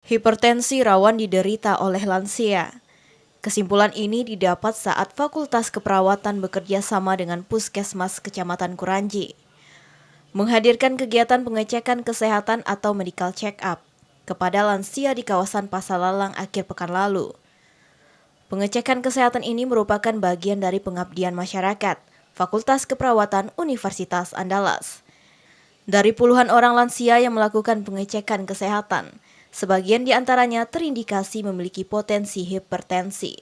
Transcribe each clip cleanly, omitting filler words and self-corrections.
Hipertensi rawan diderita oleh lansia. Kesimpulan ini didapat saat Fakultas Keperawatan bekerja sama dengan Puskesmas Kecamatan Kuranji, menghadirkan kegiatan pengecekan kesehatan atau medical check-up kepada lansia di kawasan Pasalalang akhir pekan lalu. Pengecekan kesehatan ini merupakan bagian dari pengabdian masyarakat Fakultas Keperawatan Universitas Andalas. Dari puluhan orang lansia yang melakukan pengecekan kesehatan, sebagian di antaranya terindikasi memiliki potensi hipertensi.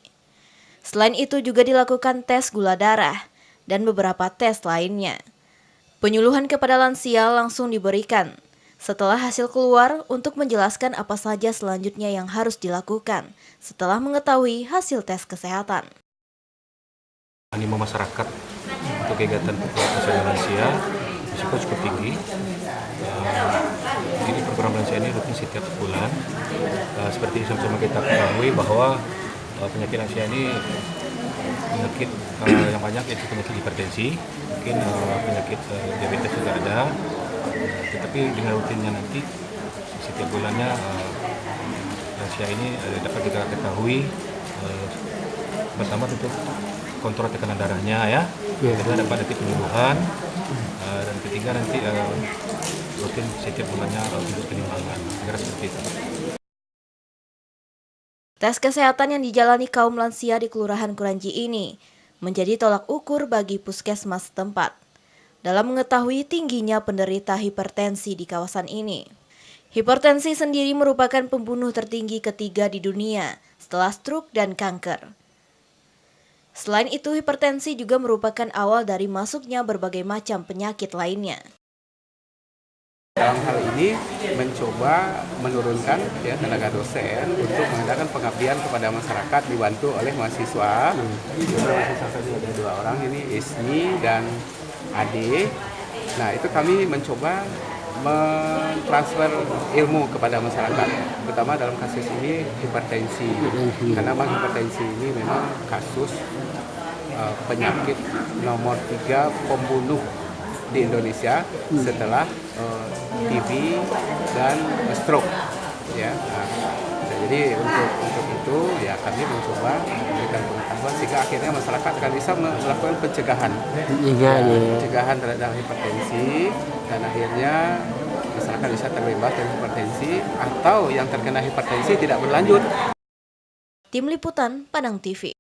Selain itu juga dilakukan tes gula darah dan beberapa tes lainnya. Penyuluhan kepada lansia langsung diberikan setelah hasil keluar untuk menjelaskan apa saja selanjutnya yang harus dilakukan setelah mengetahui hasil tes kesehatan. Animo masyarakat untuk kegiatan kesehatan lansia risiko cukup tinggi. Jadi program lansia ini rutin setiap bulan. Seperti sama-sama kita ketahui bahwa penyakit lansia ini penyakit yang banyak yaitu penyakit hipertensi, mungkin penyakit diabetes juga ada. Tetapi dengan rutinnya nanti setiap bulannya lansia ini dapat kita ketahui pertama tentu kontrol tekanan darahnya ya, kedua dapat nanti penyuluhan, dan ketiga nanti rutin setiap bulannya untuk penimbangan, kira seperti itu. Tes kesehatan yang dijalani kaum lansia di Kelurahan Kuranji ini menjadi tolak ukur bagi puskesmas setempat dalam mengetahui tingginya penderita hipertensi di kawasan ini. Hipertensi sendiri merupakan pembunuh tertinggi ketiga di dunia setelah stroke dan kanker. Selain itu, hipertensi juga merupakan awal dari masuknya berbagai macam penyakit lainnya. Dalam hal ini mencoba menurunkan tenaga dosen untuk mengadakan pengabdian kepada masyarakat dibantu oleh mahasiswa. Mahasiswa tadi ada 2 orang ini, Ismi dan Ade. Nah, itu kami mencoba mentransfer ilmu kepada masyarakat, terutama dalam kasus ini hipertensi. Karena hipertensi ini memang kasus penyakit nomor 3 pembunuh di Indonesia setelah TB dan stroke. Ya, jadi untuk itu ya kami mencoba memberikan pengetahuan sehingga akhirnya masyarakat akan bisa melakukan pencegahan, pencegahan terhadap hipertensi, dan akhirnya masyarakat bisa terbebas dari hipertensi atau yang terkena hipertensi tidak berlanjut. Tim Liputan Padang TV.